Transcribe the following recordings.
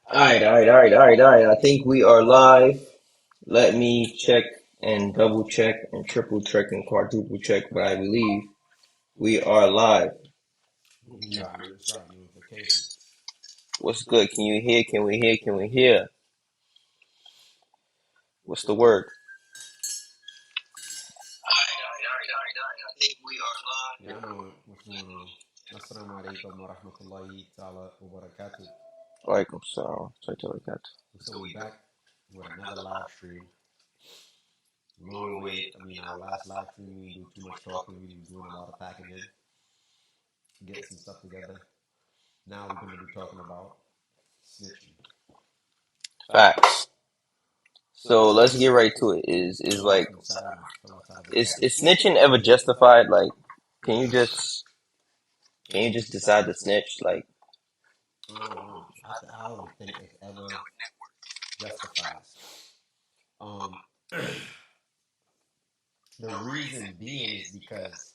All right. I think we are live. Let me check and double check and triple check and quadruple check, but I believe we are live. That's right. Notification. What's good? Can you hear? Can we hear? Can we hear? What's the word? All right. I think we are live. Yeah, I know what's going on. Assalamu alaikum wa rahmatullahi ta'ala wa barakatuh. Alaikum salam. So we back with another live stream. Long awaited. Our last live stream, we didn't do too much talking. We was doing a lot of packing in, getting some stuff together. Now we're going to be talking about snitching. Facts. So let's get right to it. Is Tell us like inside of the is topic. snitching ever justified? Like, can you just can you just decide to snitch? Like, I don't think it ever justifies. Um, the reason being is because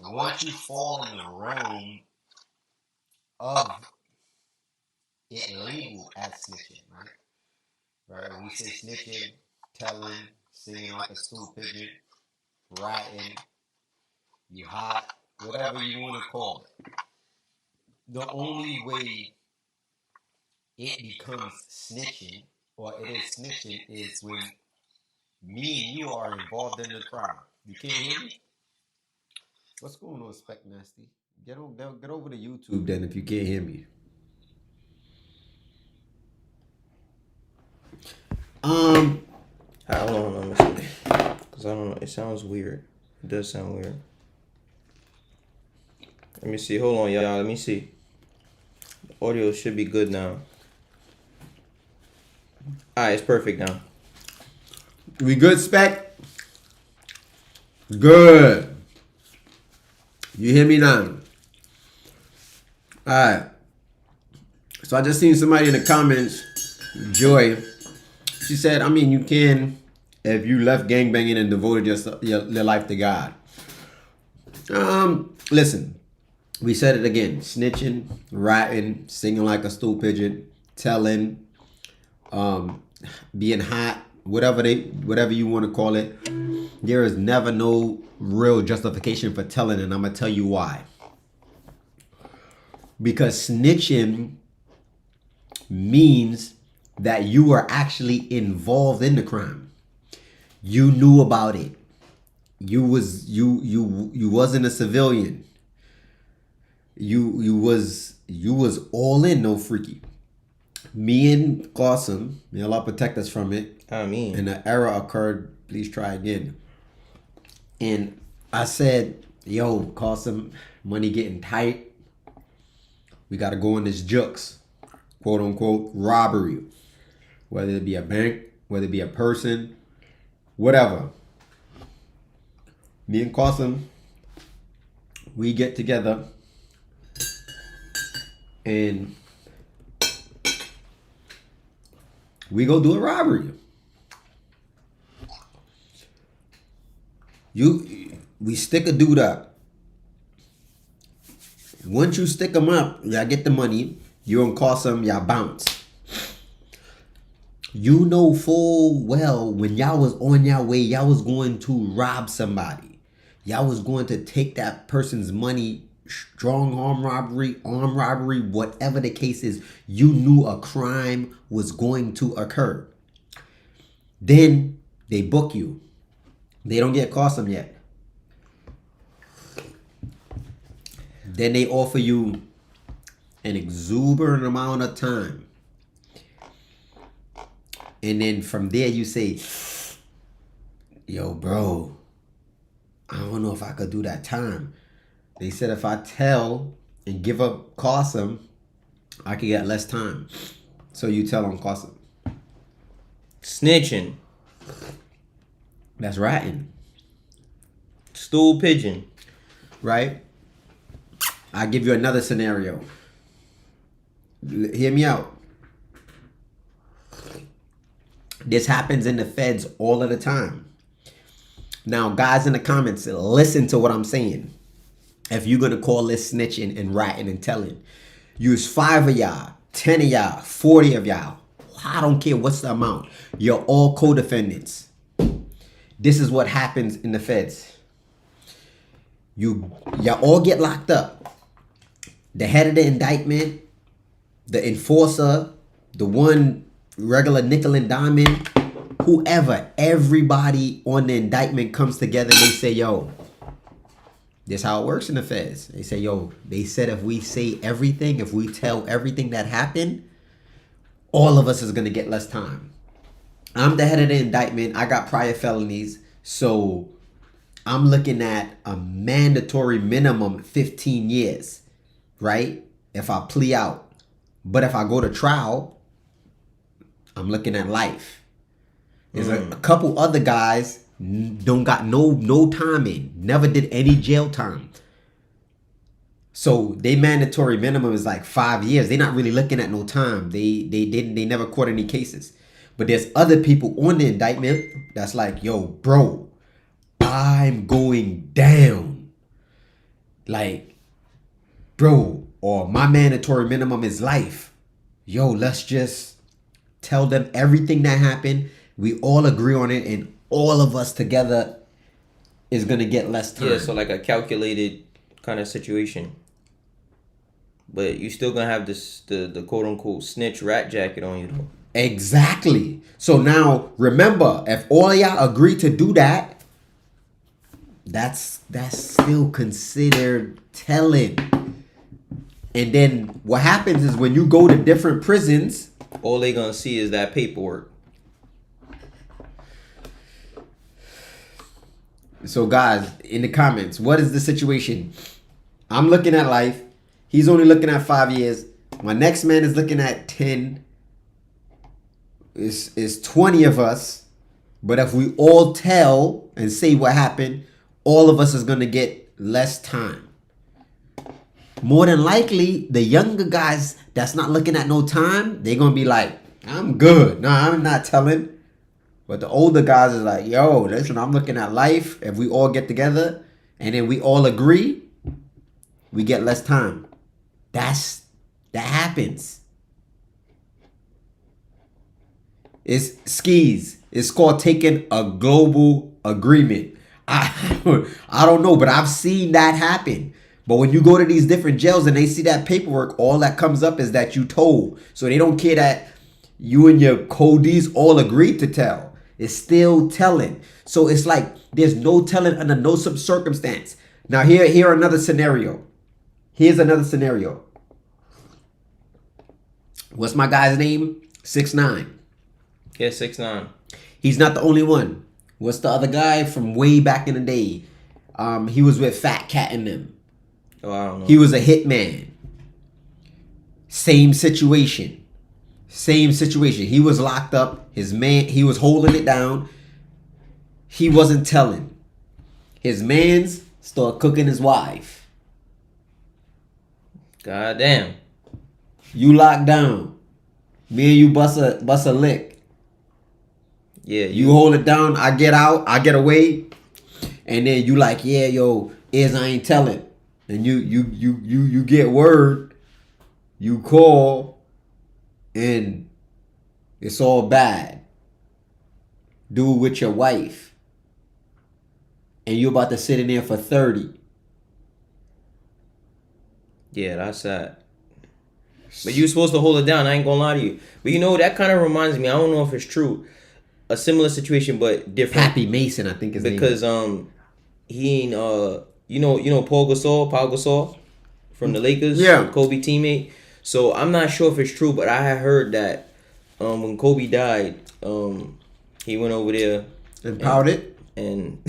once you fall in the realm of it labeled as snitching, right? Right? When we say snitching, telling, singing like a stool pigeon, ratting, you hot, whatever you want to call it. The only way it becomes snitching, or it is snitching, is when me and you are involved in the crime. You can't hear me? What's going on, Spec Nasty? Get over to YouTube then if you can't hear me. Um, I don't know, because I don't know. It sounds weird. It does sound weird. Let me see. Hold on, y'all. Let me see. The audio should be good now. Alright, it's perfect now. we good, Spec? Good. You hear me now? Alright. So I just seen somebody in the comments, Joy. She said, you can if you left gangbanging and devoted your life to God. Listen, we said it again. Snitching, ratting, singing like a stool pigeon, telling, being hot, whatever you want to call it. There is never no real justification for telling, and I'm gonna tell you why. Because snitching means that you were actually involved in the crime. You knew about it. You wasn't a civilian. You was all in, no freaky. Me and Qasim, may Allah protect us from it. I mean, And an error occurred. Please try again. And I said, "Yo, Qasim, money getting tight. We got to go in this jukes, quote unquote, robbery. Whether it be a bank, whether it be a person, whatever." Me and Qasim, we get together and we go do a robbery. We stick a dude up. Once you stick him up, y'all get the money. You and Qasim, y'all bounce. You know full well when y'all was on your way, y'all was going to rob somebody. Y'all was going to take that person's money, strong arm robbery, whatever the case is. You knew a crime was going to occur. Then they book you. They don't get Qasim yet. Then they offer you an exuberant amount of time. And then from there you say, "Yo, bro, I don't know if I could do that time." They said if I tell and give up Qasim, I could get less time. So you tell on Qasim. snitching, That's ratting, stool pigeon. right? I give you another scenario. Hear me out. This happens in the feds all of the time. Now, guys in the comments, listen to what I'm saying. If you're going to call this snitching and ratting and telling, Use 5 of y'all, 10 of y'all, 40 of y'all. I don't care what's the amount. You're all co-defendants. This is what happens in the feds. Y'all all get locked up. The head of the indictment, the enforcer, the one regular nickel and diamond, whoever, everybody on the indictment comes together and they say, yo, this how it works in the feds. They say, yo, they said if we say everything, if we tell everything that happened, all of us is going to get less time. I'm the head of the indictment. I got prior felonies. So I'm looking at a mandatory minimum 15 years, right? If I plea out. But if I go to trial, I'm looking at life. There's a couple other guys don't got no time in. Never did any jail time. So they mandatory minimum is like 5 years. They're not really looking at no time. They never caught any cases. But there's other people on the indictment that's like, yo, bro, I'm going down. Like, bro, or my mandatory minimum is life. Yo, let's just tell them everything that happened. We all agree on it, and all of us together is gonna get less time. Yeah, so like a calculated kind of situation. But you still gonna have this the quote unquote snitch rat jacket on you though. Exactly. So now remember, if all y'all agree to do that, that's still considered telling. And then what happens is when you go to different prisons, all they gonna see is that paperwork. So guys, in the comments, what is the situation? I'm looking at life. He's only looking at 5 years. My next man is looking at 10. It's 20 of us. But if we all tell and say what happened, all of us is going to get less time. More than likely, the younger guys that's not looking at no time, they're going to be like, I'm good. No, I'm not telling. But the older guys is like, yo, listen, I'm looking at life. If we all get together and then we all agree, we get less time. That happens. It's skis. It's called taking a global agreement. I don't know, but I've seen that happen. But when you go to these different jails and they see that paperwork, all that comes up is that you told. So they don't care that you and your codees all agreed to tell. It's still telling. So it's like there's no telling under no circumstance. Now here another scenario. Here's another scenario. What's my guy's name? 6ix9ine. Yeah, 6ix9ine. He's not the only one. What's the other guy from way back in the day? He was with Fat Cat and them. Oh, I don't know. He was a hitman. Same situation. He was locked up. His man, he was holding it down. He wasn't telling. His man's started cooking his wife. God damn. You locked down. Me and you bust a lick. Yeah. You hold it down. I get out. I get away. And then you like, yeah, yo, I ain't telling. And you get word. You call. And it's all bad. Do it with your wife. And you're about to sit in there for 30. Yeah, that's sad. But you're supposed to hold it down. I ain't gonna lie to you. But you know, that kind of reminds me, I don't know if it's true, a similar situation but different. Pappy Mason, I think his name. Because he ain't you know Paul Gasol from the Lakers, yeah, Kobe teammate. So I'm not sure if it's true, but I had heard that when Kobe died, he went over there and powdered and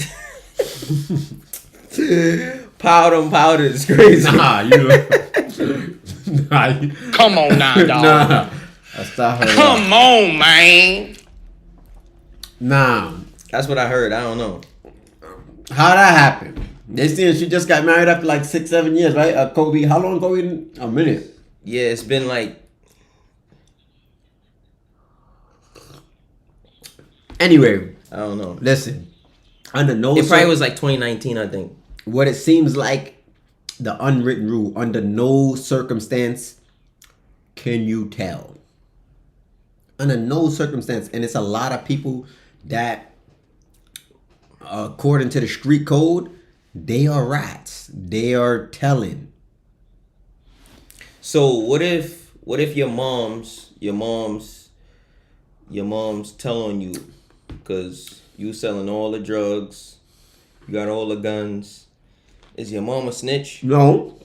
powder is crazy. Nah, come on now, dog. Nah, that's not her. Come on, man. Nah, that's what I heard. I don't know. How that happened? They said she just got married after like 6-7 years, right? Kobe, how long Kobe? A minute. Yeah, it's been like. Anyway, I don't know. Listen, under no. It probably was like 2019, I think. What it seems like, the unwritten rule: under no circumstance can you tell? Under no circumstance, and it's a lot of people that, according to the street code, they are rats. They are telling. So what if your mom's telling you because you selling all the drugs, you got all the guns. Is your mom a snitch? No.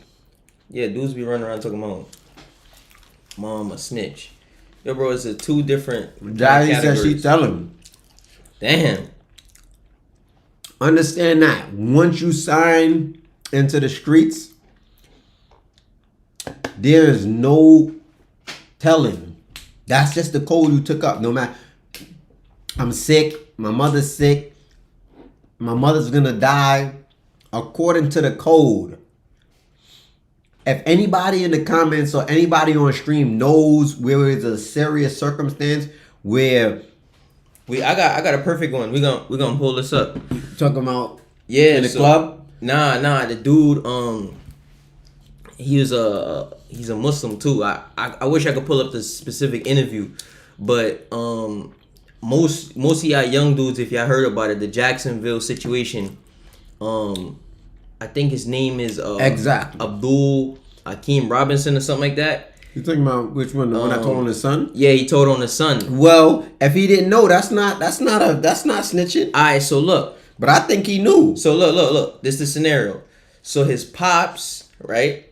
Yeah, dudes be running around talking about mom a snitch. Yo, bro, it's a two different Daddy said categories. she telling. Damn. Understand that once you sign into the streets, there is no telling. That's just the code you took up. No matter, I'm sick, my mother's sick, my mother's gonna die. According to the code, if anybody in the comments or anybody on stream knows where it's a serious circumstance where I got a perfect one. We're gonna pull this up. talking about Yeah, in the club. Nah, the dude he's a Muslim too. I wish I could pull up the specific interview, but most of y'all young dudes, if y'all heard about it, the Jacksonville situation, I think his name is Exactly. Abdul Hakeem Robinson or something like that. You talking about which one? The one I told on his son? Yeah, he told on his son. Well, if he didn't know, that's not snitching. Alright, so look. But I think he knew. So look. This is the scenario. So his pops, right,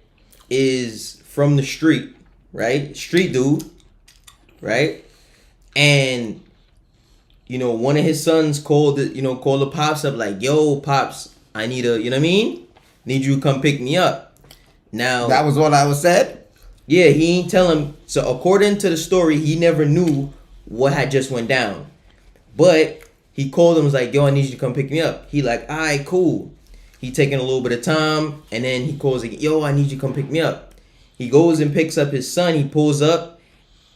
is from the street, right? Street dude, right? And one of his sons called the pops up like, "Yo, pops, I need you know what I mean? Need you to come pick me up." Now That was what I was said. yeah, he ain't tell him. So according to the story, he never knew what had just went down. But he called him, was like, "Yo, I need you to come pick me up." He like, "All right, cool." He taking a little bit of time, and then he calls again, "Yo, I need you to come pick me up." He goes and picks up his son. He pulls up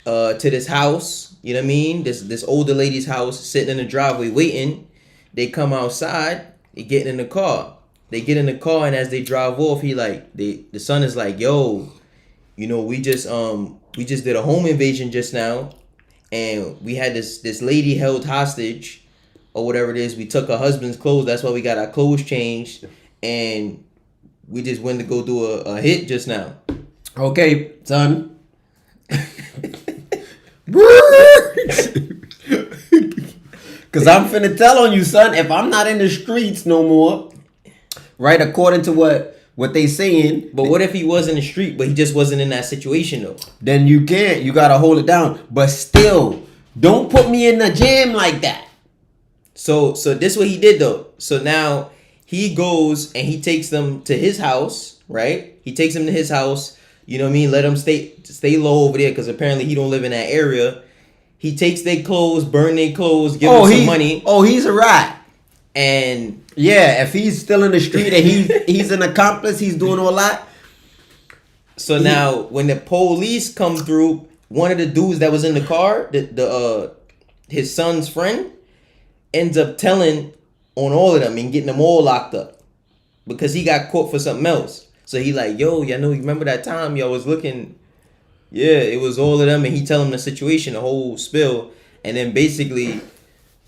to this house. You know what I mean? This older lady's house, sitting in the driveway waiting. They come outside. They get in the car. They get in the car, and as they drive off, the son is like, "Yo, we just did a home invasion just now, and we had this lady held hostage, or whatever it is. We took her husband's clothes. That's why we got our clothes changed, and we just went to go do a hit just now." Okay, son. Cause I'm finna tell on you, son. If I'm not in the streets no more, right? According to what they saying. But what if he was in the street, but he just wasn't in that situation though? Then you can't. You gotta hold it down. But still, don't put me in the jam like that. So this what he did though. So now he goes and he takes them to his house, right? He takes them to his house. You know what I mean? Let them stay low over there because apparently he don't live in that area. He takes their clothes, burn their clothes, give them some money. Oh, he's a rat. And yeah, if he's still in the street and he's an accomplice, he's doing all that. So now when the police come through, one of the dudes that was in the car, his son's friend, ends up telling on all of them and getting them all locked up because he got caught for something else. So he like, "Yo, you remember that time y'all was looking?" Yeah, it was all of them, and he tell him the situation, the whole spill, and then basically,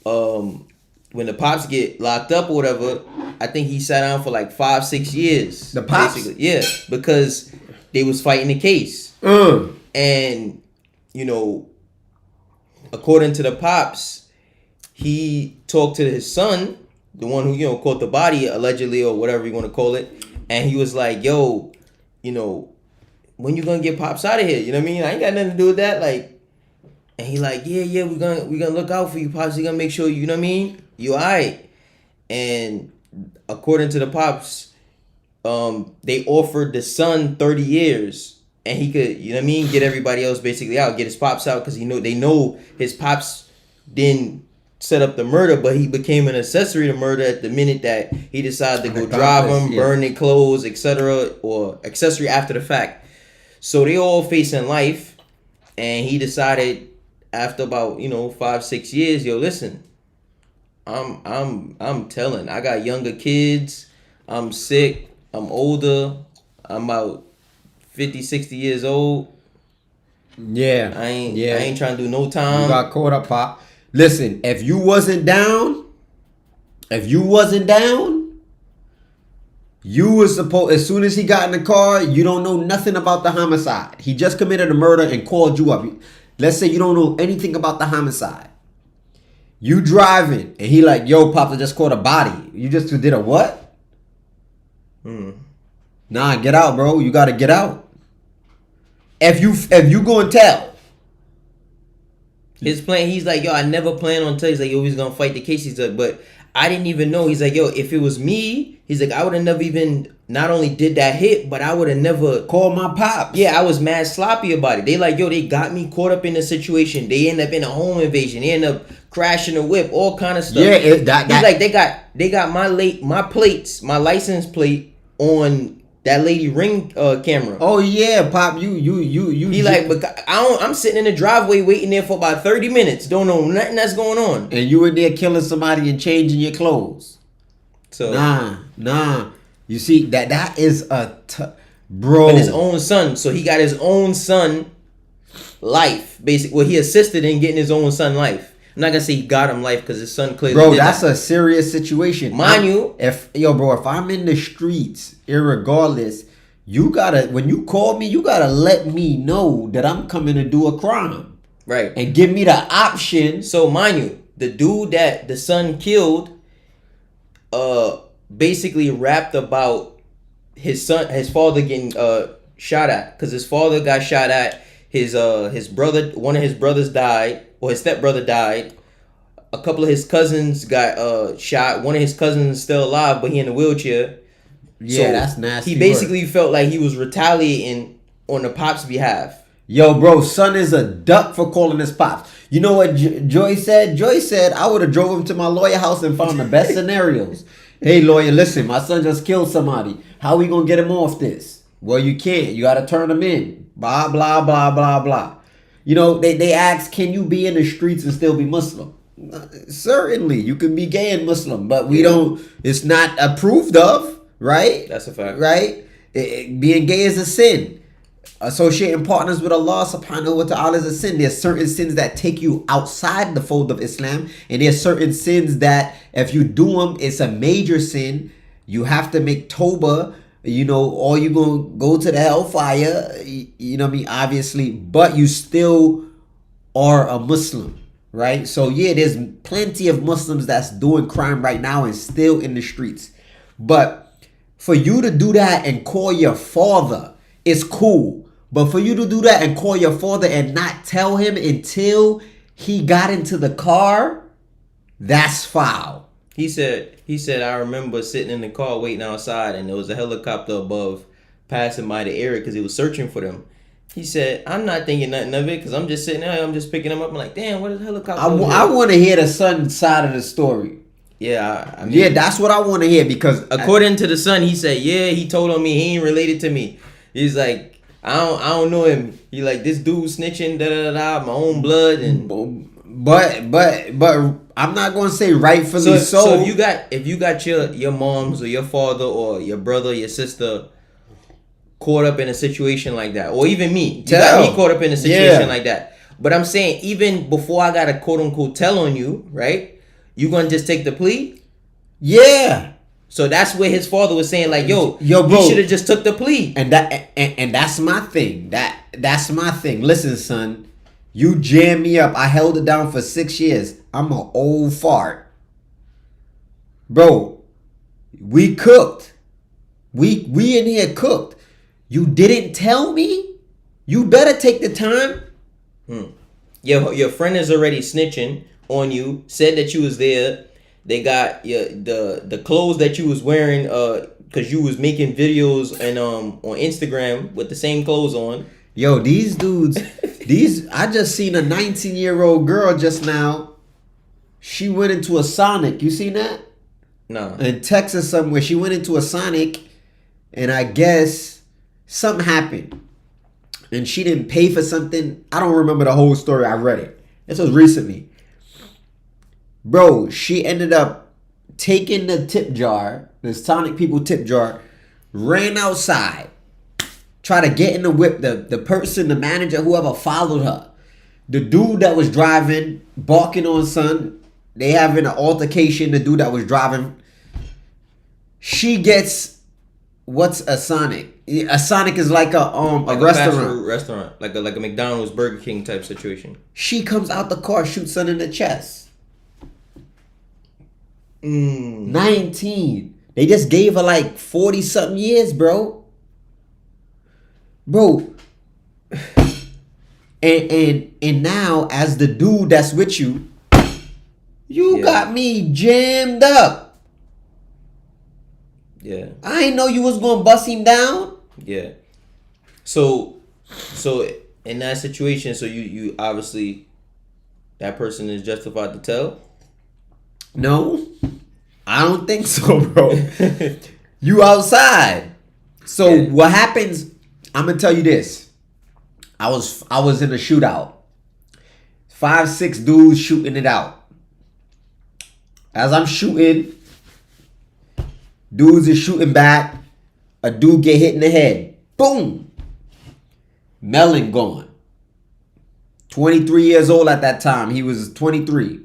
when the pops get locked up or whatever, I think he sat down for like 5-6 years. The pops? Basically. Yeah, because they was fighting the case. And, according to the pops, he talked to his son, the one who, caught the body allegedly or whatever you want to call it. And he was like, "Yo, when you gonna get pops out of here? You know what I mean? I ain't got nothing to do with that." Like, and he like, yeah, we're gonna look out for you, pops. We gonna make sure you know what I mean? You alright. And according to the pops, they offered the son 30 years, and he could, you know what I mean, get everybody else basically out, get his pops out, because they know his pops didn't set up the murder, but he became an accessory to murder at the minute that he decided to go drive them, burn their clothes, etc., or accessory after the fact. So they all facing life, and he decided after about 5-6 years, yo, listen, I'm telling, I got younger kids, I'm sick, I'm older, I'm about 50-60 years old. Yeah. I ain't trying to do no time. You got caught up, Pop. Listen, if you wasn't down, you was supposed, as soon as he got in the car, you don't know nothing about the homicide. He just committed a murder and called you up. Let's say you don't know anything about the homicide. You driving, and he like, yo, Pops, I just caught a body. You just did a what? Nah, get out, bro. You gotta get out. If you go and tell. His plan, he's like, yo, I never plan on telling. He's like, yo, he's gonna fight the case. He's like, but I didn't even know. He's like, yo, if it was me, he's like, I would have never even, not only did that hit, but I would have never Call my pops. Yeah, I was mad sloppy about it. They like, yo, they got me caught up in the situation. They end up in a home invasion. They end up crashing a whip, all kind of stuff. Yeah, He's like, they got my plates, my license plate on that lady ring camera. Oh yeah, Pop, you. He like, but I'm sitting in the driveway waiting there for about 30 minutes. Don't know nothing that's going on. And you in there killing somebody and changing your clothes. So Nah. You see that is bro. But his own son. So he got his own son life. Basically, well, he assisted in getting his own son life. I'm not gonna say he got him life because his son clearly. Bro, did that's that. a serious situation. Mind you, if I'm in the streets, irregardless, you gotta, when you call me, you gotta let me know that I'm coming to do a crime, right? And give me the option. So mind you, the dude that the son killed, basically rapped about his father getting shot at, because his father got shot at. His brother, one of his brothers died, or his stepbrother died. A couple of his cousins got shot. One of his cousins is still alive, but he in a wheelchair. Yeah, So that's nasty. He basically felt like he was retaliating on the pop's behalf. Yo, bro, son is a duck for calling his pops. You know what Joy said? Joy said, I would have drove him to my lawyer house and found the best scenarios. Hey, lawyer, listen, my son just killed somebody. How we gonna get him off this? Well, you can't. You gotta turn him in. Blah, blah, blah, blah, blah. You know, they ask, can you be in the streets and still be Muslim? Certainly, you can be gay and Muslim, but we don't, it's not approved of, right? That's a fact. Right? Being gay is a sin. Associating partners with Allah subhanahu wa ta'ala is a sin. There's certain sins that take you outside the fold of Islam, and there's certain sins that if you do them, it's a major sin. You have to make tawbah, you know, or you're going to go to the hellfire, you know what I mean, obviously, but you still are a Muslim, right? So yeah, there's plenty of Muslims that's doing crime right now and still in the streets. But for you to do that and call your father, it's cool. But for you to do that and call your father and not tell him until he got into the car, that's foul. He said, I remember sitting in the car waiting outside, and there was a helicopter above passing by the area because he was searching for them. He said, I'm not thinking nothing of it because I'm just sitting there. I'm just picking them up. I'm like, damn, what is a helicopter? I want to hear the son side of the story. Yeah, I mean, yeah, that's what I want to hear, because according to the son, he said, yeah, he told on me. He ain't related to me. He's like, I don't know him. He like, this dude snitching, my own blood, and but I'm not gonna say rightfully so. So if you got your moms or your father or your brother, your sister caught up in a situation like that, or even me, you got me caught up in a situation like that. But I'm saying, even before I got a quote unquote tell on you, right? You gonna just take the plea? Yeah. So that's where his father was saying, like, yo, bro, you should have just took the plea. And that's my thing. That's my thing. Listen, son, you jammed me up. I held it down for 6 years. I'm an old fart. Bro, we cooked. We in here cooked. You didn't tell me? You better take the time. Your friend is already snitching on you, said that you was there. They got the clothes that you was wearing because you was making videos and on Instagram with the same clothes on. Yo, these dudes, I just seen a 19-year-old girl just now. She went into a Sonic. You seen that? No. In Texas somewhere. She went into a Sonic, and I guess something happened. And she didn't pay for something. I don't remember the whole story. I read it. This was recently. Bro, she ended up taking the tip jar, the Sonic people tip jar, ran outside, try to get in the whip. The person, the manager, whoever followed her. The dude that was driving, barking on son, they having an altercation. The dude that was driving, she gets, what's a Sonic? A Sonic is like a Fast restaurant. food restaurant, like a McDonald's, Burger King type situation. She comes out the car, shoots son in the chest. 19. They just gave her like 40 something years, bro. And now as the dude that's with you, you got me jammed up. Yeah. I ain't know you was gonna bust him down. Yeah. So in that situation, so you obviously, that person is justified to tell. No, I don't think so, bro. You outside. So what happens? I'm gonna tell you this. I was in a shootout. 5-6 dudes shooting it out. As I'm shooting, dudes is shooting back. A dude get hit in the head. Boom. Melon gone. 23 years old at that time. He was 23.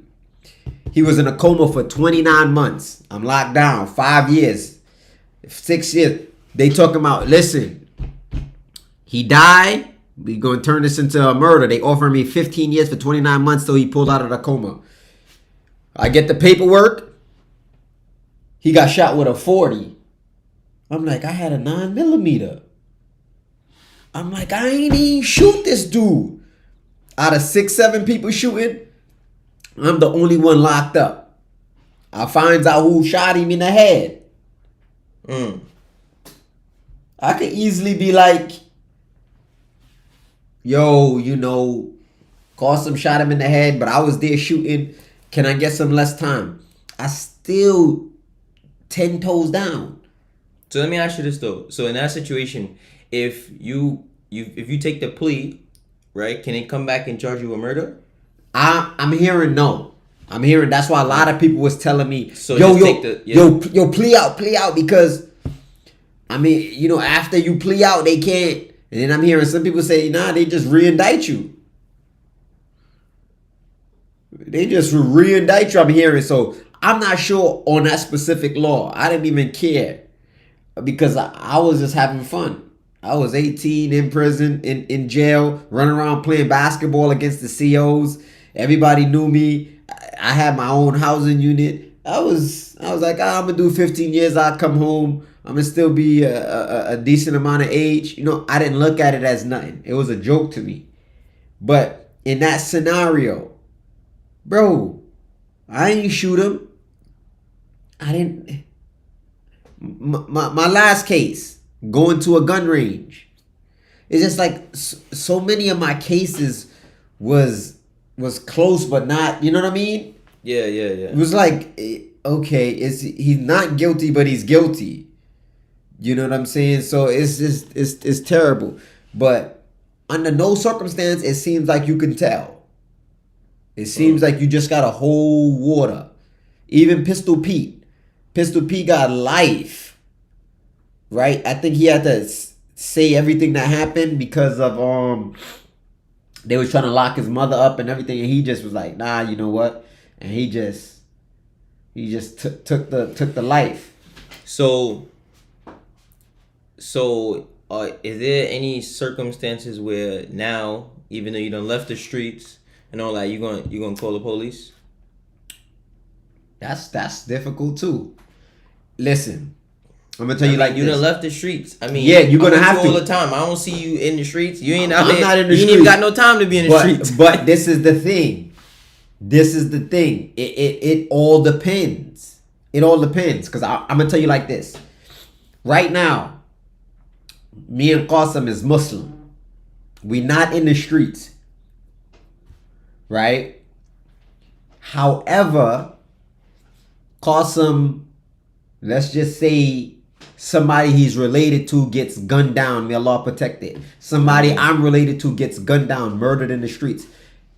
He was in a coma for 29 months. I'm locked down. 5 years. 6 years. They talking about, listen, he died. We gonna turn this into a murder. They offered me 15 years for 29 months till he pulled out of the coma. I get the paperwork. He got shot with a 40. I'm like, I had a 9mm. I'm like, I ain't even shoot this dude. Out of 6-7 people shooting, I'm the only one locked up. I finds out who shot him in the head. I could easily be like, yo, Qasim shot him in the head, but I was there shooting. Can I get some less time? I still 10 toes down. So let me ask you this though. So in that situation, if you take the plea, right, can it come back and charge you with murder? I'm hearing no. I'm hearing that's why a lot of people was telling me, So yo, plea out because I mean, after you plea out, they can't. And then I'm hearing some people say, nah, they just re-indict you. They just re-indict you. I'm hearing. So I'm not sure on that specific law. I didn't even care because I was just having fun. I was 18 in prison, in jail, running around playing basketball against the COs. Everybody knew me. I had my own housing unit. I was like, I'm gonna do 15 years. I'll come home. I'm gonna still be a decent amount of age. I didn't look at it as nothing. It was a joke to me. But in that scenario, bro, I ain't shoot him. I didn't. My last case, going to a gun range. It's just like so many of my cases was close, but not. You know what I mean? Yeah. It was like, okay, he's not guilty, but he's guilty. You know what I'm saying? So it's just it's terrible. But under no circumstance, it seems like you can tell. It seems like you just got to hold water. Even Pistol Pete got life, right? I think he had to say everything that happened because of they was trying to lock his mother up and everything, and he just was like, nah, you know what? And he just took the life. So is there any circumstances where now, even though you done left the streets and all that, you gonna call the police? That's difficult too. Listen, I'm gonna tell you like you this. done left the streets. I mean, yeah, you're gonna have to all the time. I don't see you in the streets. You ain't out I'm here. not in the you ain't streets. even got no time to be in the streets. But this is the thing. It all depends. It all depends. Because I'm gonna tell you like this. Right now, me and Qasim is Muslim. We not in the streets. Right? However, Qasim, let's just say somebody he's related to gets gunned down. May Allah protect it. Somebody I'm related to gets gunned down, murdered in the streets,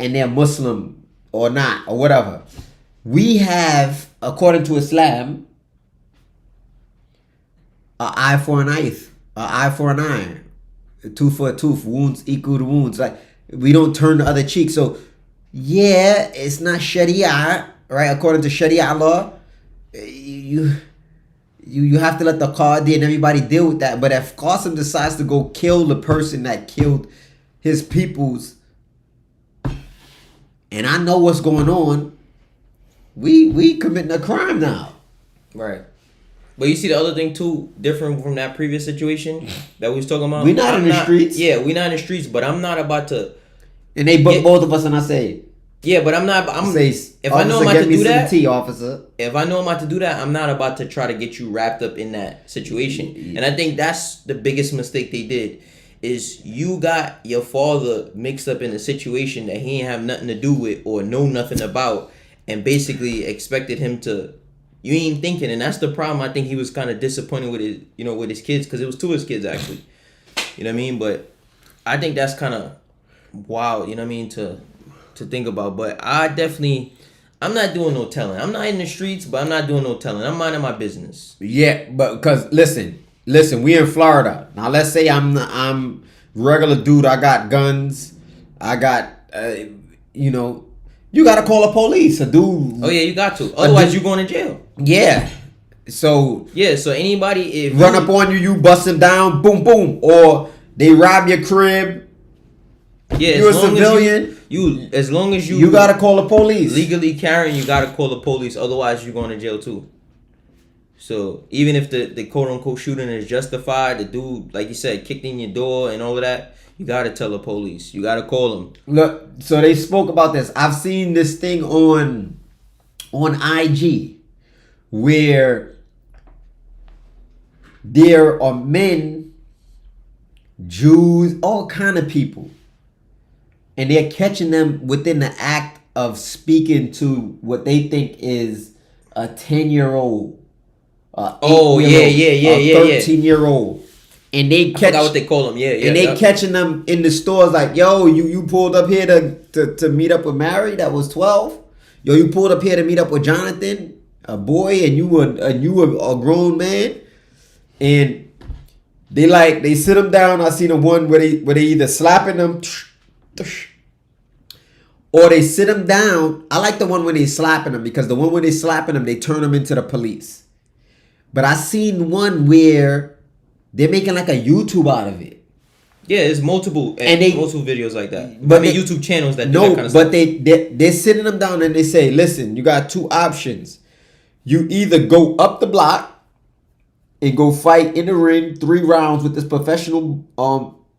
and they're Muslim or not, or whatever. We have, according to Islam, an eye for an eye, an eye for an eye. tooth for a tooth, wounds equal to wounds. Like we don't turn the other cheek. So yeah, it's not Sharia, right? According to Sharia law, you have to let the Qadi and everybody deal with that. But if Qasim decides to go kill the person that killed his peoples, and I know what's going on, we committing a crime now. Right. But you see the other thing too, different from that previous situation that we was talking about. We not in the streets. Yeah, we not in the streets, but I'm not about to. And they book both of us, and I say, yeah, but I'm not. If I know I'm officer, about to do that, tea, officer. if I know I'm about to do that, I'm not about to try to get you wrapped up in that situation. And I think that's the biggest mistake they did, is you got your father mixed up in a situation that he ain't have nothing to do with or know nothing about, and basically expected him to. You ain't thinking, and that's the problem. I think he was kind of disappointed with his, with his kids, because it was 2 of his kids actually. You know what I mean? But I think that's kind of wild. You know what I mean, to think about. But I'm not doing no telling. I'm not in the streets, but I'm not doing no telling. I'm minding my business. Yeah, but because listen, we in Florida now. Let's say I'm regular dude. I got guns. I got you gotta call the police. A dude. Oh yeah, you got to. Otherwise, you're going to jail. Yeah. So anybody if run up on you bust him down, boom boom, or they rob your crib. Yeah, you're a civilian. As long as you gotta call the police. Legally carrying, you gotta call the police. Otherwise, you're going to jail too. So even if the quote unquote shooting is justified, the dude, like you said, kicked in your door and all of that, you gotta tell the police. You gotta call them. Look, so they spoke about this. I've seen this thing on IG where there are men, Jews, all kind of people, and they're catching them within the act of speaking to what they think is a 10-year-old. 13-year-old. And they catch. I forgot what they call them. Yeah. And they catching them in the stores like, yo, you pulled up here to meet up with Mary that was 12. Yo, you pulled up here to meet up with Jonathan, a boy, and you were a grown man. And they sit them down. I seen the one where they either slapping them or they sit them down. I like the one where they slapping them, because the one where they slapping them, they turn them into the police. But I seen one where they're making like a YouTube out of it. Yeah, it's multiple videos like that. But YouTube channels that do that kind of stuff. But they're sitting them down and they say, listen, you got 2 options. You either go up the block and go fight in the ring 3 rounds with this professional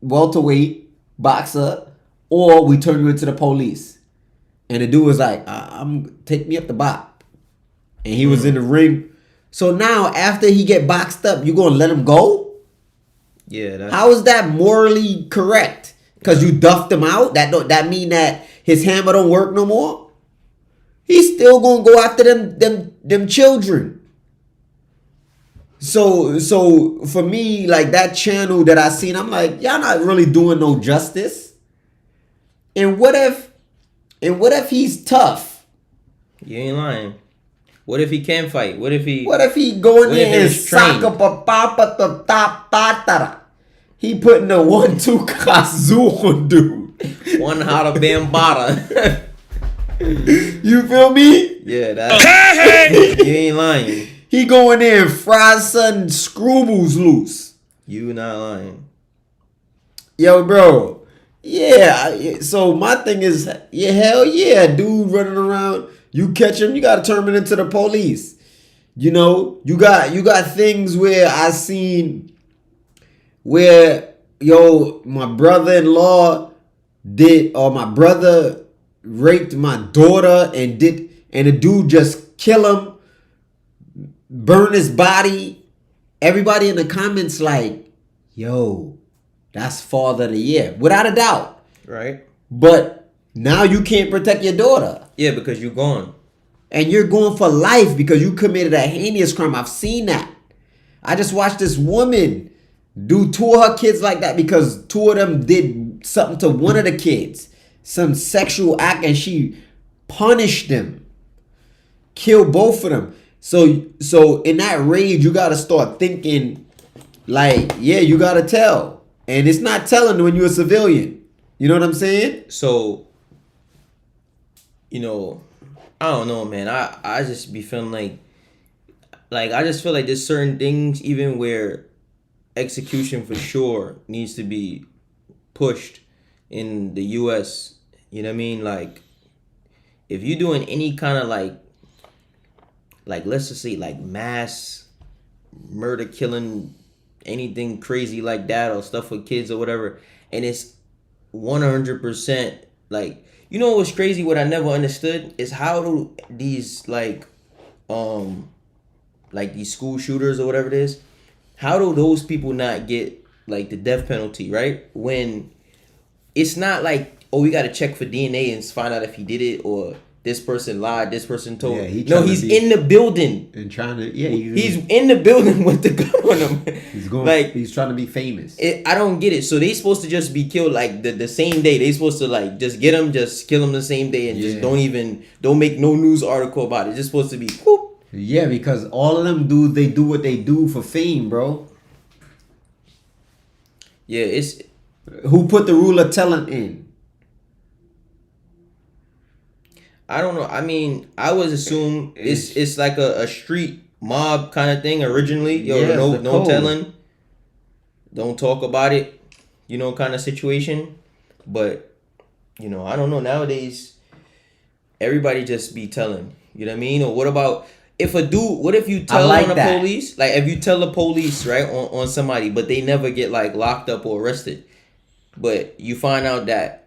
welterweight boxer, or we turn you into the police. And the dude was like, take me up the block. And he was in the ring. So now after he get boxed up, you gonna let him go? Yeah. How is that morally correct? Because you duffed him out? That mean that his hammer don't work no more? He's still gonna go after them children. So for me, like that channel that I seen, I'm like, y'all not really doing no justice. And what if he's tough? You ain't lying. What if he can fight? What if he go in there and sock up a papa to top patara? He putting a 1-2 kazoo on dude. One hot bambada. You feel me? Yeah, that. You ain't lying. He go in there and fry some screwballs loose. You not lying. Yo, bro. Yeah. So my thing is, yeah, hell yeah, dude running around. You catch him, you gotta turn him into the police. You got things where I seen where my brother-in-law my brother raped my daughter and the dude just kill him, burn his body. Everybody in the comments like, yo, that's father of the year, without a doubt. Right. But now you can't protect your daughter. Yeah, because you're gone. And you're going for life because you committed a heinous crime. I've seen that. I just watched this woman do 2 of her kids like that because 2 of them did something to one of the kids. Some sexual act, and she punished them. Killed both of them. So in that rage, you got to start thinking like, yeah, you got to tell. And it's not telling when you're a civilian. You know what I'm saying? So, you know, I don't know, man. I just be feeling like I just feel like there's certain things even where execution for sure needs to be pushed in the US. You know what I mean? Like if you're doing any kind of like let's just say like mass murder killing anything crazy like that or stuff with kids or whatever, and it's 100% like, you know what's crazy, what I never understood is how do these like these school shooters or whatever it is, how do those people not get like the death penalty, right? When it's not like, oh, we got to check for DNA and find out if he did it or this person lied, this person told. Yeah, No, he's in the building. And trying to, yeah, He's in the building with the gun on him. he's going, like he's trying to be famous. I don't get it. So they supposed to just be killed like the same day. They supposed to like just get him, just kill him the same day, and just don't make no news article about it. Just supposed to be whoop. Yeah, because all of them do what they do for fame, bro. Yeah, it's Who put the rule of talent in? I don't know. I mean, I would assume it's like a street mob kind of thing originally. Yo, Yeah, no the code. telling, don't talk about it, you know, kind of situation. But you know, I don't know. Nowadays, everybody just be telling. You know what I mean? Or what about if a dude? What if you tell like on the that. police? Like if you tell the police right on somebody, but they never get like locked up or arrested, but you find out that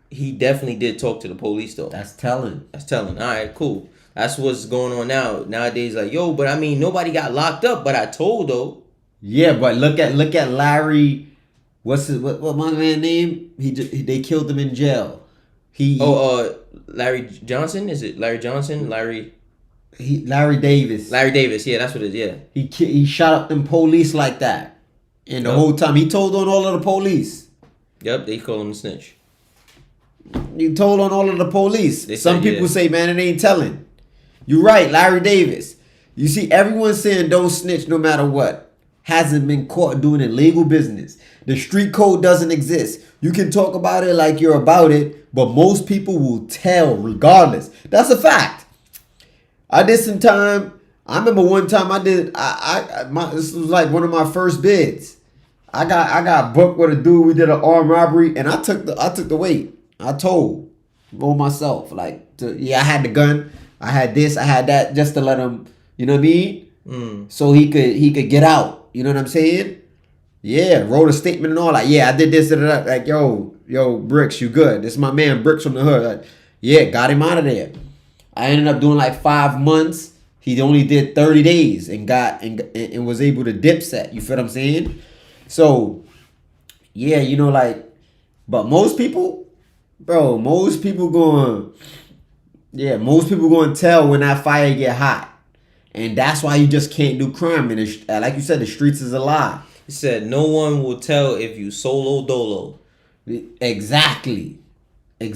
he definitely did talk to the police though. That's telling. That's telling. All right, cool. That's what's going on nowadays. Like, yo, but I mean, nobody got locked up, but I told though. Yeah, but look at Larry. What's what my man name? They killed him in jail. Larry Johnson. Is it Larry Johnson? Larry Davis. Larry Davis. Yeah, that's what it is. Yeah. He shot up them police like that, and the whole time he told on all of the police. Yep, they call him a snitch. He told on all of the police. They Some said, people yeah. say, man, it ain't telling. You're right, Larry Davis. You see, everyone saying don't snitch no matter what. Hasn't been caught doing illegal business. The street code doesn't exist. You can talk about it like you're about it, but most people will tell regardless. That's a fact. I did some time. I remember one time this was like one of my first bids. I got booked with a dude. We did an armed robbery, and I took the weight. I told on myself, I had the gun, I had this, I had that, just to let him, you know what I mean? So he could get out. You know what I'm saying? Yeah, wrote a statement and all. Like, yeah, I did this and that. Like, yo, Bricks, you good? This is my man, Bricks from the hood. Like, yeah, got him out of there. I ended up doing like 5 months. He only did 30 days and got and was able to dip set. You feel what I'm saying? So, yeah, you know, like, but most people going to tell when that fire get hot. And that's why you just can't do crime. And like you said, the streets is a lie. He said no one will tell if you solo dolo. Exactly. Yeah,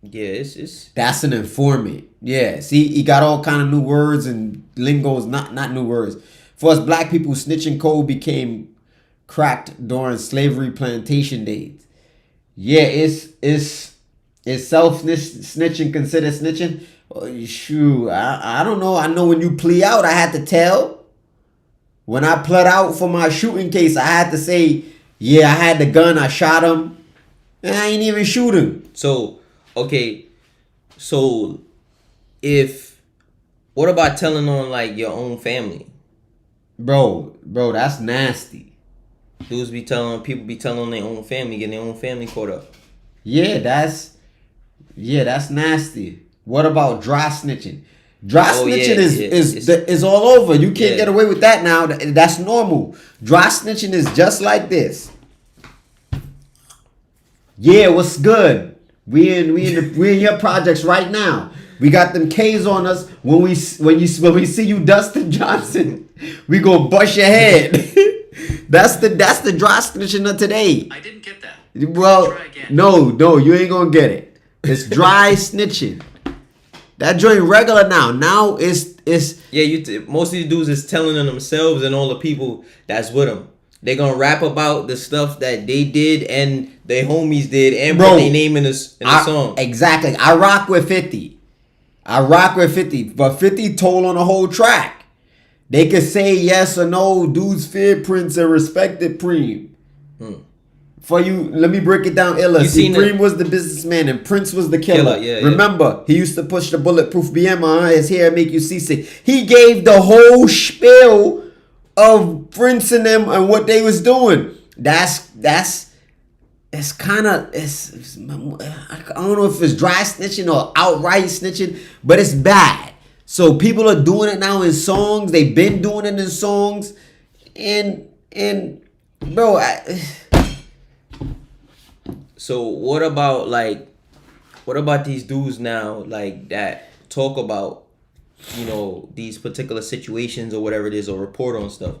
it's That's an informant. Yeah. See, he got all kind of new words and lingos, not new words. For us black people, snitching code became cracked during slavery plantation days. Yeah, it's self snitching considered snitching. Oh, shoot, I don't know. I know when you plea out, I had to tell. When I pled out for my shooting case, I had to say, yeah, I had the gun, I shot him, and I ain't even shoot him. So, okay, so what about telling on like your own family? Bro, that's nasty. People be telling on their own family, getting their own family caught up. Yeah, that's nasty. What about dry snitching? Dry snitching is all over. You can't get away with that now. That's normal. Dry snitching is just like this. Yeah, what's good? We in your projects right now. We got them K's on us. When we see you, Dustin Johnson, we gonna bust your head. That's the dry snitching of today. I didn't get that. Well, no, you ain't gonna get it. It's dry snitching. That joint regular now. Now it's most of these dudes is telling on themselves and all the people that's with them. They're gonna rap about the stuff that they did and their homies did and Bro, put their name in the song. Exactly. I rock with 50. But 50 told on the whole track. They could say yes or no. Dudes feared Prince and respected Preem. For you, let me break it down. Illa. See, Preem was the businessman and Prince was the killer. Remember, he used to push the bulletproof BM on his hair, make you seasick. He gave the whole spiel of Prince and them and what they was doing. It's kind of, I don't know if it's dry snitching or outright snitching, but it's bad. So people are doing it now in songs. They've been doing it in songs. And bro, so what about these dudes now, like, that talk about, you know, these particular situations or whatever it is, or report on stuff?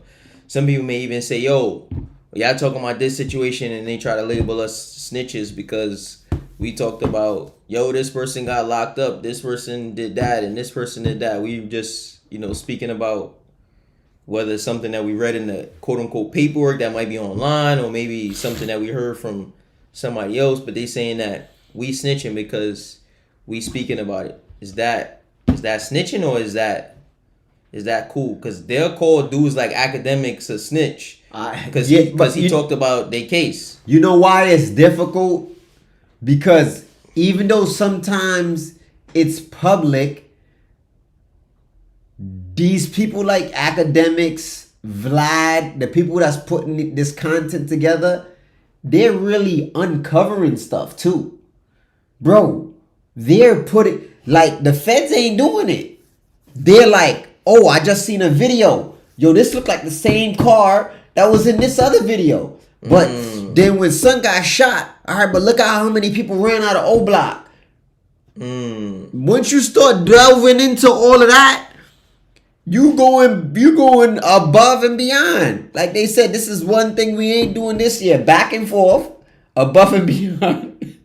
Some people may even say, yo, y'all talking about this situation, and they try to label us snitches because we talked about, yo, this person got locked up, this person did that, and this person did that. We just, you know, speaking about whether it's something that we read in the quote-unquote paperwork that might be online, or maybe something that we heard from somebody else, but they saying that we snitching because we speaking about it. Is that snitching, or is that cool? Because they'll call dudes like academics a snitch because he talked about their case. You know why it's difficult? Because even though sometimes it's public, these people like academics, Vlad, the people that's putting this content together, they're really uncovering stuff too. Bro, they're putting, like, the feds ain't doing it. They're like, oh, I just seen a video. Yo, this looked like the same car that was in this other video. But then when son got shot, all right, but look at how many people ran out of O Block. Once you start delving into all of that, you going above and beyond. Like they said, this is one thing we ain't doing this year. Back and forth, above and beyond,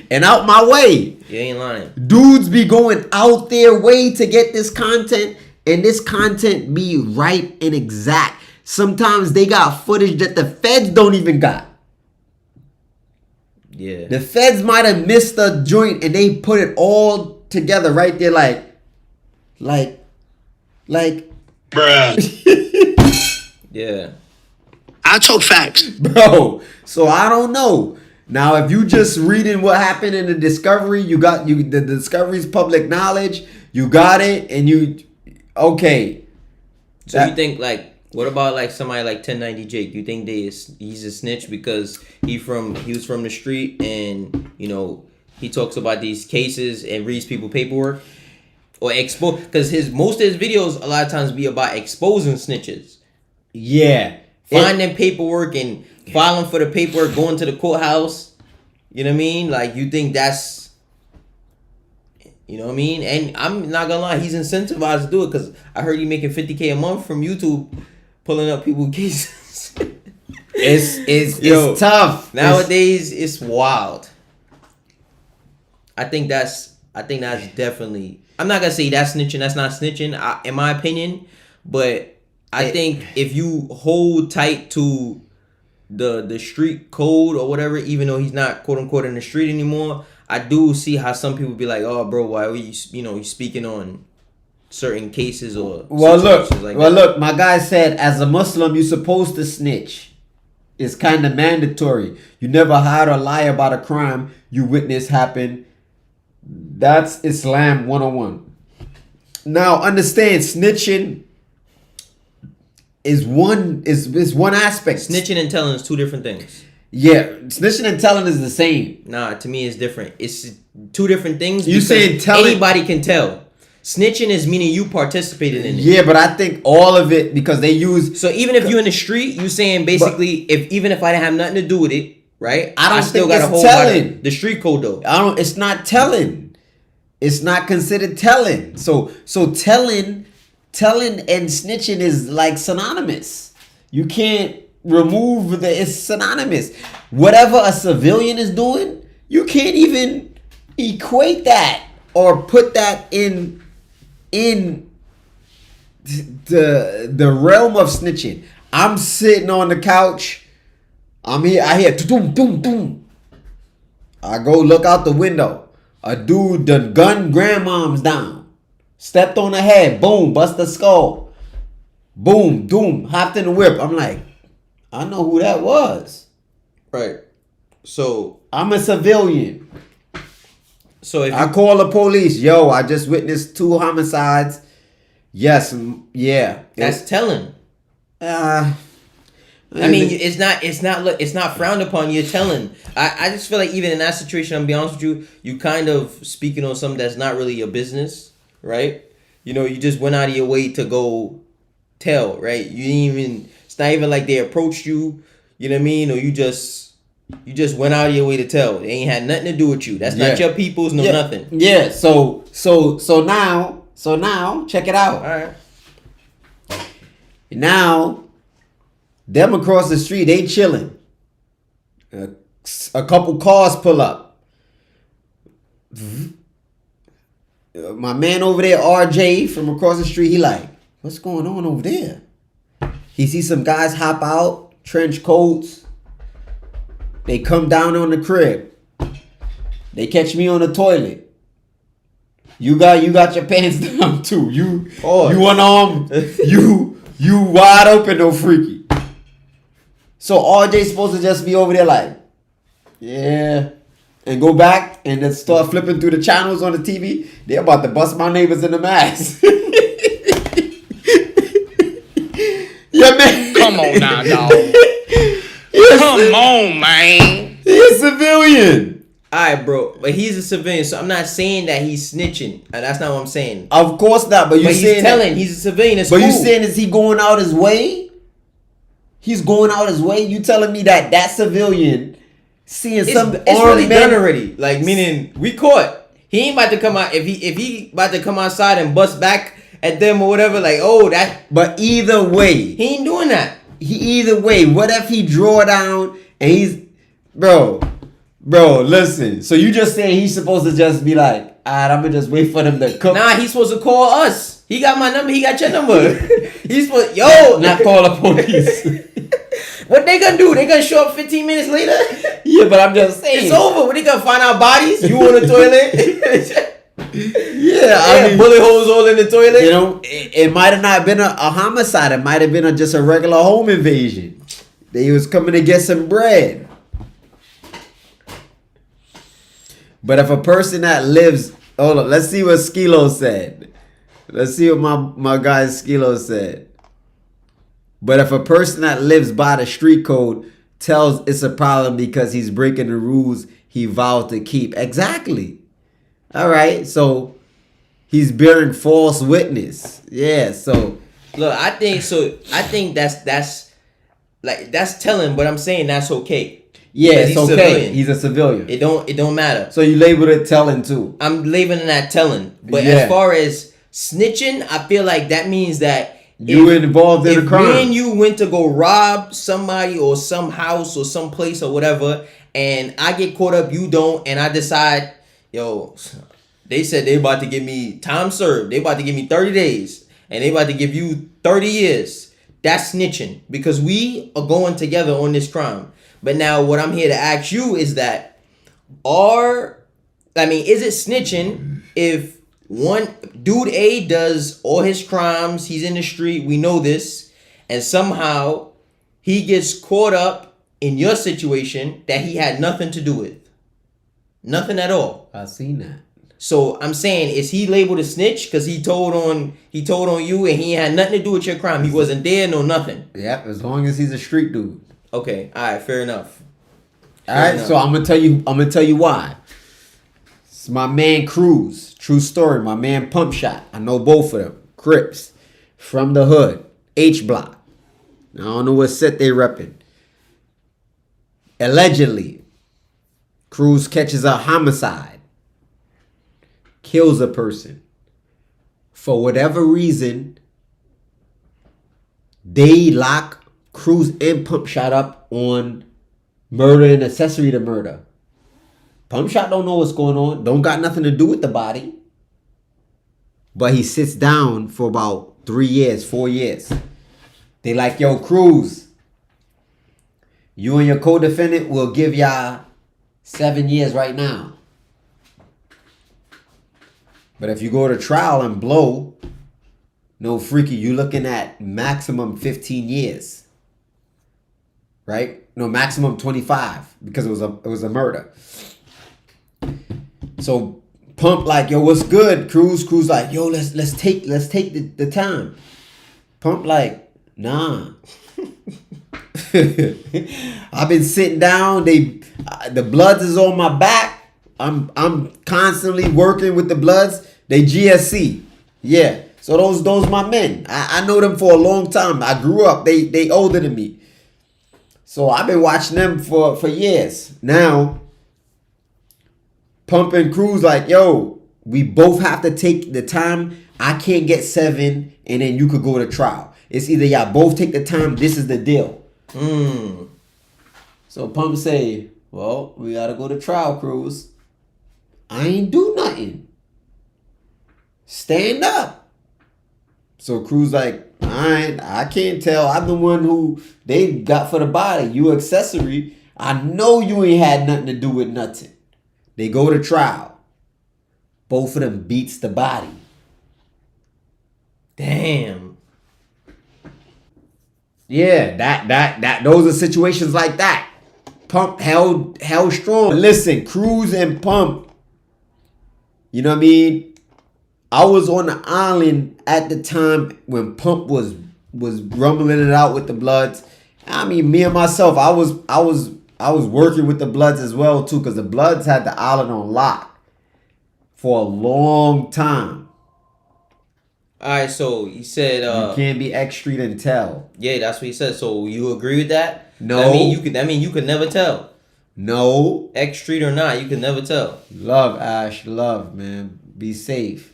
and out my way. You ain't lying. Dudes be going out their way to get this content, and this content be right and exact. Sometimes they got footage that the feds don't even got. Yeah. The feds might have missed a joint, and they put it all together right there, like. Bruh. Yeah. I talk facts. Bro, so I don't know. Now, if you just reading what happened in the discovery, the discovery's public knowledge, you got it, and okay. So you think, like, what about like somebody like 1090 Jake? You think he's a snitch because he was from the street, and, you know, he talks about these cases and reads people paperwork? Or expose, because most of his videos a lot of times be about exposing snitches. Yeah. Finding paperwork and filing for the paperwork, going to the courthouse. You know what I mean? Like, you think that's, you know what I mean? And I'm not gonna lie, he's incentivized to do it, because I heard he making $50K a month from YouTube pulling up people's cases. It's tough. Nowadays, it's wild. I think that's definitely, I'm not gonna say that's snitching, that's not snitching, in my opinion, but I think if you hold tight to the street code or whatever, even though he's not quote unquote in the street anymore, I do see how some people be like, oh bro, why are you speaking on certain cases or look, my guy said, as a Muslim, you're supposed to snitch. It's kind of mandatory. You never hide or lie about a crime you witness happen. That's Islam 101. Now understand, snitching is one aspect. Snitching and telling is two different things. Yeah, snitching and telling is the same. Nah, to me it's different. It's two different things. You saying telling? Anybody can tell. Snitching is meaning you participated in it. Yeah, but I think all of it, because they use. So even if you're in the street, you saying basically, even if I didn't have nothing to do with it, right? I still got think a whole telling. The street code though. It's not telling. It's not considered telling. So telling and snitching is like synonymous. You can't remove it's synonymous. Whatever a civilian is doing, you can't even equate that or put that in the realm of snitching. I'm sitting on the couch. I'm here. I hear boom, boom, boom. I go look out the window. A dude done gunned grandmom's down. Stepped on her head. Boom. Bust the skull. Boom. Doom. Hopped in the whip. I'm like, I know who that was. Right. So I'm a civilian. So if I call the police. Yo, I just witnessed 2 homicides. Yes. Yeah. that's telling. I mean, it's not frowned upon. You're telling. I just feel like even in that situation, I'm gonna be honest with you, you kind of speaking on something that's not really your business, right? You know, you just went out of your way to go tell, right? You didn't even. It's not even like they approached you. You know what I mean? Or you just went out of your way to tell. They ain't had nothing to do with you. That's not your people's. No nothing. Yeah. So now check it out. All right. Now, them across the street, they chilling. A couple cars pull up. My man over there, RJ, from across the street, he like, what's going on over there? He sees some guys hop out, trench coats. They come down on the crib. They catch me on the toilet. You got your pants down too. You unarmed. You wide open, no freaky. So RJ supposed to just be over there like, yeah, and go back and then start flipping through the channels on the TV. They're about to bust my neighbors in the mask. Yeah, man. Come on now, dog. Come on, man. He's a civilian. Alright, bro, but he's a civilian, so I'm not saying that he's snitching. That's not what I'm saying. Of course not, but he's telling he's a civilian. It's but cool. you saying is he going out his way? He's going out his way. You telling me that civilian seeing some it's really done already. Like meaning we caught. He ain't about to come out if he about to come outside and bust back at them or whatever. Like that. But either way, he ain't doing that. Either way, what if he draw down and he's Bro, listen. So you just saying he's supposed to just be like, alright, I'm gonna just wait for them to cook. Nah, he's supposed to call us. He got my number. He got your number. He's supposed not call the police. What they gonna do? They gonna show up 15 minutes later? Yeah, but I'm just saying it's over. What they gonna find our bodies? You on the toilet? Yeah, I mean, bullet holes all in the toilet. You know, it might have not been a homicide. It might have been just a regular home invasion. They was coming to get some bread. But if a person that lives, hold on, let's see what Skilo said. Let's see what my guy Skilo said. But if a person that lives by the street code tells it's a problem because he's breaking the rules he vowed to keep. Exactly. All right. So he's bearing false witness. Yeah. So look, I think that's telling, but I'm saying that's okay. Yeah, it's okay. Civilian. He's a civilian. It don't matter. So you labeled it telling too. I'm labeling that telling. But as far as snitching, I feel like that means that you were involved in a crime. If me and you went to go rob somebody or some house or some place or whatever, and I get caught up, you don't, and I decide, yo, they said they about to give me time served. They about to give me 30 days, and they about to give you 30 years. That's snitching because we are going together on this crime. But now what I'm here to ask you is that is it snitching if one dude A does all his crimes, he's in the street, we know this, and somehow he gets caught up in your situation that he had nothing to do with? Nothing at all. I seen that. So I'm saying, is he labeled a snitch because he told on you and he had nothing to do with your crime? He wasn't there, no nothing. Yep, as long as he's a street dude. Okay, all right, fair enough. All right, so I'm gonna tell you why. It's my man Cruz. True story. My man Pump Shot. I know both of them. Crips from the hood. H Block. I don't know what set they repping. Allegedly, Cruz catches a homicide, kills a person. For whatever reason, they lock Cruz and Pump Shot up on murder and accessory to murder. Pump Shot don't know what's going on. Don't got nothing to do with the body. But he sits down for about 3 years, 4 years. They like, yo, Cruz, you and your co-defendant will give y'all 7 years right now. But if you go to trial and blow, no freaky, you looking at maximum 15 years. Right? No, maximum 25 because it was a murder. So Pump like, yo, what's good, Cruz? Cruz like, yo, let's take the time. Pump like, nah. I've been sitting down. The Bloods is on my back. I'm constantly working with the Bloods. They GSC. Yeah. So those my men. I know them for a long time. I grew up. They older than me. So I've been watching them for years. Now, Pump and Cruz like, yo, we both have to take the time. I can't get 7 and then you could go to trial. It's either y'all both take the time. This is the deal. So Pump say, well, we gotta go to trial, Cruz. I ain't do nothing. Stand up. So Cruz like, I can't tell. I'm the one who they got for the body. You accessory. I know you ain't had nothing to do with nothing. They go to trial. Both of them beats the body. Damn. Yeah, that those are situations like that. Pump held strong. Listen, Cruz and Pump, you know what I mean? I was on the island at the time when Pump was rumbling it out with the Bloods. I mean, me and myself, I was working with the Bloods as well too, because the Bloods had the island on lock for a long time. All right, so you said You can't be X Street and tell. Yeah, that's what he said. So you agree with that? No. That mean you could never tell. No. X Street or not, you could never tell. Love, Ash. Love, man. Be safe.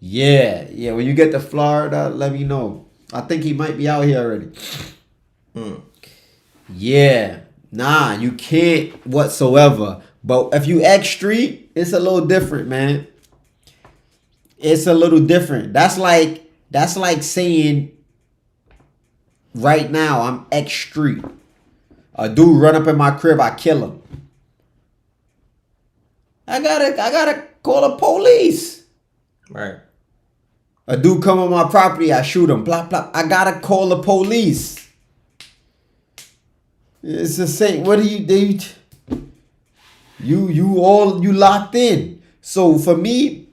Yeah. When you get to Florida, let me know. I think he might be out here already. Yeah. Nah, you can't whatsoever. But if you X Street, it's a little different, man. It's a little different. That's like saying right now I'm X Street. A dude run up in my crib, I kill him. I gotta call the police. Right. A dude come on my property, I shoot him. Blah blah. I gotta call the police. It's the same. What do you you locked in. So for me,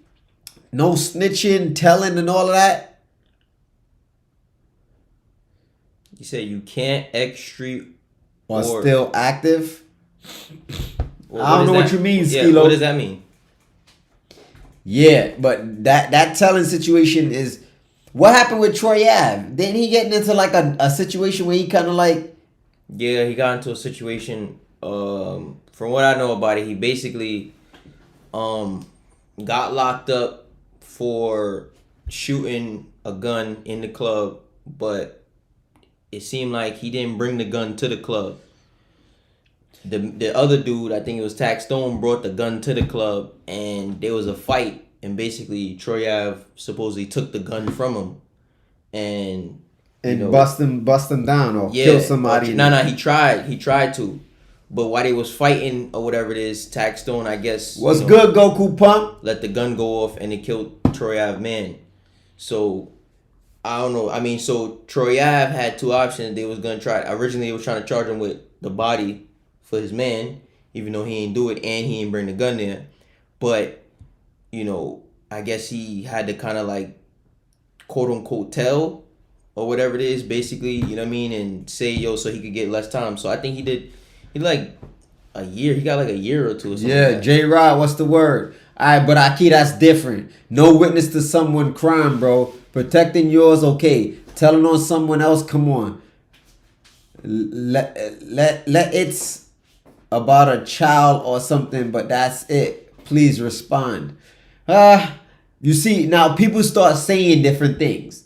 no snitching, telling, and all of that. You say you can't X Street Or still active. Well, I don't know what you mean, Yeah, Skilo. what does that mean? Yeah, but that telling situation is what happened with Troy Ave. Didn't he get into like a situation where he kind of like? Yeah, he got into a situation. From what I know about it, he basically got locked up for shooting a gun in the club, but it seemed like he didn't bring the gun to the club. The other dude, I think it was Tax Stone, brought the gun to the club, and there was a fight, and basically Troy Ave supposedly took the gun from him, and bust him down or kill somebody. He tried to, but while they was fighting or whatever it is, Tax Stone, I guess, What's good, Goku Pump? let the gun go off, and it killed Troy Ave man. So I don't know. I mean, so Troy Ave had two options. They was gonna try. Originally, they was trying to charge him with the body for his man, even though he ain't do it and he ain't bring the gun there. But I guess he had to kind of like quote unquote tell or whatever it is, basically, you know what I mean, and say so he could get less time. So I think he like a year. He got like a year or two or something. Yeah, like that. J-Rod, what's the word? All right, but Aki, that's different. No witness to someone crime, bro. Protecting yours, okay. Telling on someone else, come on. Let it's about a child or something, but that's it. Please respond. You see, now people start saying different things.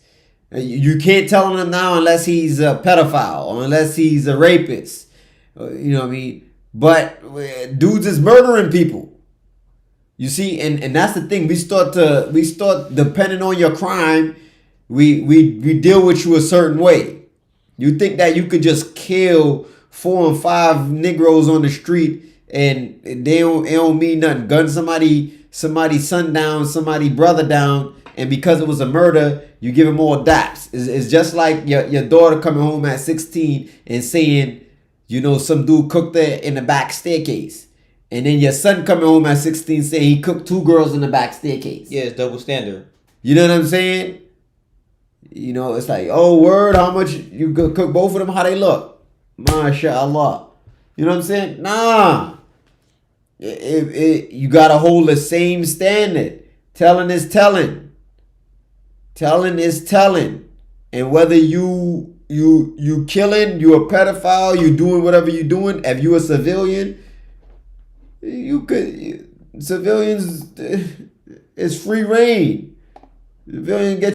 You can't tell him now unless he's a pedophile or unless he's a rapist. You know what I mean? But dudes is murdering people. You see, and that's the thing. We start depending on your crime, we deal with you a certain way. You think that you could just kill 4 and 5 Negroes on the street and it don't mean nothing. Gun somebody's son down, somebody brother down, and because it was a murder, you give him more daps. It's just like your daughter coming home at 16 and saying, you know, some dude cooked her in the back staircase. And then your son coming home at 16 saying he cooked 2 girls in the back staircase. Yeah, it's double standard. You know what I'm saying? You know, it's like, oh, word, how much you could cook both of them, how they look. MashaAllah. You know what I'm saying? Nah. You got to hold the same standard. Telling is telling. Telling is telling. And whether you killing, you a pedophile, you doing whatever you doing, if you a civilian, you could, civilians, it's free reign. Civilians get